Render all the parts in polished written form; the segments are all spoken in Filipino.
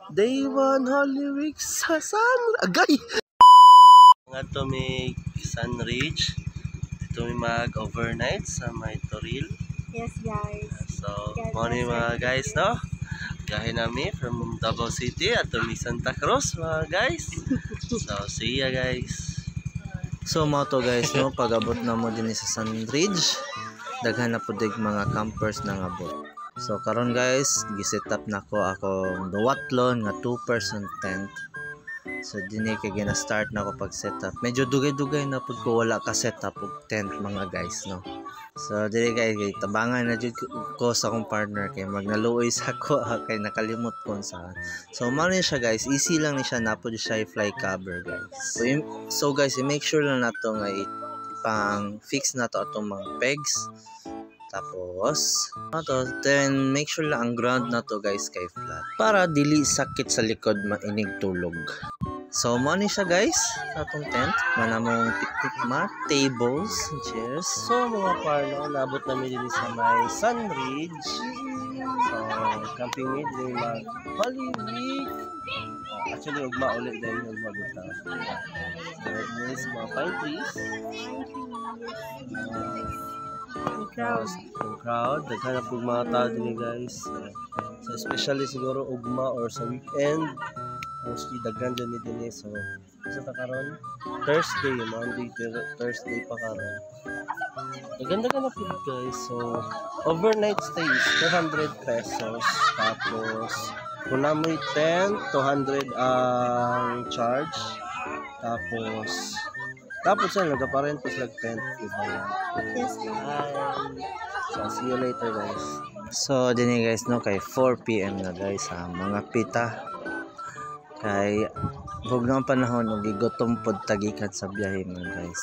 Day 1 Holy Week sa Agay! Nga to may Sunridge. Dito may mag-overnight sa may Toril. Yes, guys. So, morning mga guys, no? Gahe namin from Davao City at to may Santa Cruz, mga guys. So, see ya guys. So, mga to guys, no? Pag-abot na mo din sa Sunridge, daghan na po dig mga campers na abot. So karon guys, gi-set up na ko akong duwatlon nga 2-person tent. So dinhi kay gina-start na ko pag setup. Medyo dugay-dugay na pud ko wala ka setup og tent mga guys, no. So dinhi kay tabangan na jud ko sa akong partner kay magnaluoy sa ko kay nakalimot ko sa. So mao ni siya guys, easy lang ni siya na pud siya fly cover guys. So guys, i-make sure lang nato nga pang fix na to atong mga pegs. Tapos then make sure lang ang ground na to guys kay flat para dili sakit sa likod mainig tulog. So mo ni siya guys sa atong tent, manamong picnic mat, tables, chairs. So mga parno, nabot namin din sa may Sunridge. So camping with din mag Holy Week. Actually ugma ulit din ugma bitaw. So this mga pine trees. Crowd, daghan po mga tao din guys. So especially siguro ugma or sa weekend, mostly daghan din. So sa karon Thursday, Monday, Thursday pa karon. Ganda na po guys. So overnight stay is 200 pesos. Tapos kung namoy 10, 200 ang charge. Tapos sir, nagka-parentos lag tent, diba? Yes, so, see you later guys. So, din guys, no, kay 4 PM na guys, ha, mga pita. Kay, huwag na ang panahon, huwag igutom pod tagikan sa biyahe mga guys.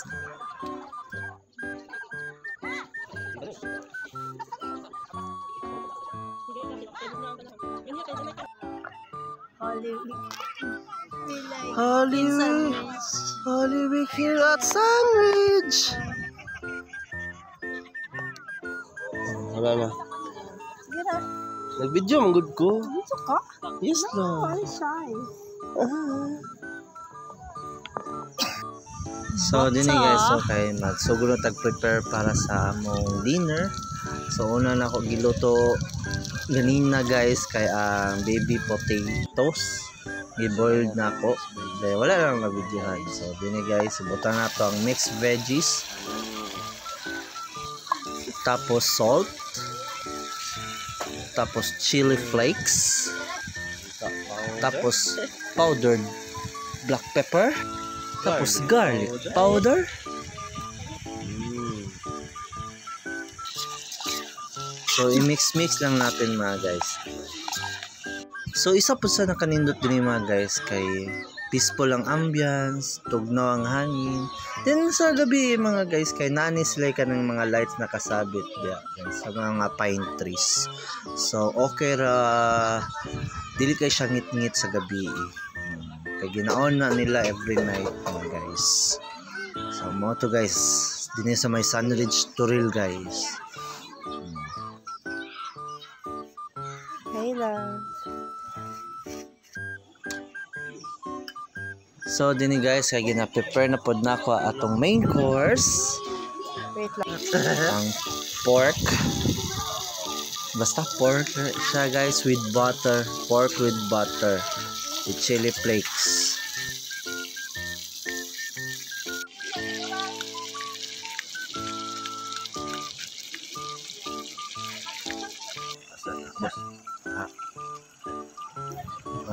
Holy Week here at Sunridge. Wala na. Nag-video ang good ko. Video ka? Yes no. I'm shy. So din guys, so kay magsuguro tag-prepare para sa among dinner. So una na ako giluto ganina guys kay baby potatoes. Gi-boiled na ako. Dahil wala lang na-videohan. So, din guys, subutan na to ang mixed veggies. Tapos salt. Tapos chili flakes. Tapos powdered black pepper. Tapos garlic powder. So, i-mix-mix lang natin mga guys. So isa po sa nakanindot din mga guys kay peaceful ang ambience, tugnaw ang hangin. Then sa gabi mga guys kay nani sila ka ng mga lights na kasabit sa mga pine trees. So okay ra dili kay siya ngit-ngit sa gabi. Kay ginaon na nila every night mga guys. So mo to guys dinhi sa may Sunridge Toril guys. Hey love. So dinhi guys kay gina-prepare na pod nako atong main course. Wait lang. Ang pork. Basta pork siya guys with butter, pork with butter with chili flakes.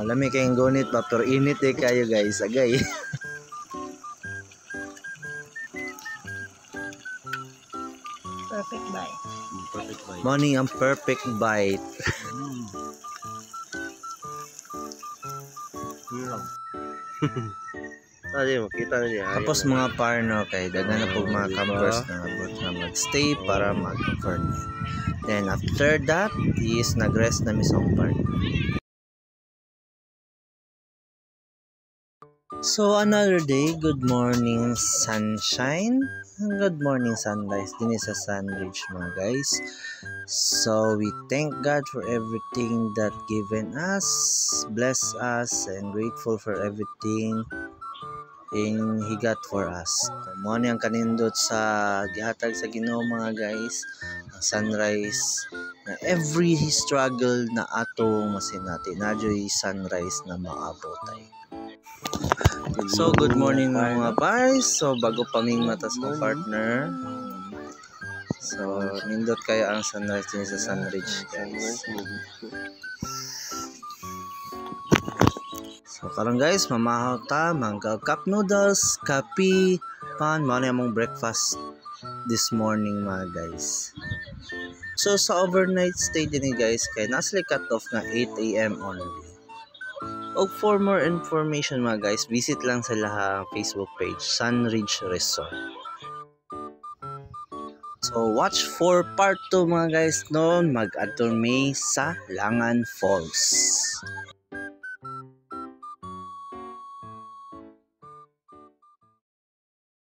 Malami kayong gunit pa pero init kayo guys, agay. Perfect bite. Morning ang perfect bite. Makita na niya. Tapos mga parno kay daghan na po mga campers na abot na magstay para mag-overnight. Then after that is nag-rest na mi sa park. So another day, good morning sunshine, and good morning sunrise din sa Sunridge mga guys. So we thank God for everything that given us, bless us, and grateful for everything in He got for us. Mo ni ang kanindot sa gihatag sa Ginoo mga guys, ang sunrise na every struggle na ato masinati nadyo'y sunrise na maabotay. So good morning mga pars. So bago paming matas ko partner. So nindot kayo ang sunrise din sa Sunridge guys. So karon guys, mamahaw ta mangga cup noodles, kape, pan, mao na among breakfast this morning mga guys. So sa overnight stay din guys kay nasli cut off na 8 AM only. O for more information mga guys, visit lang sa lahang Facebook page, Sunridge Resort. So watch for part 2 mga guys noon, mag-adto May sa Langan Falls.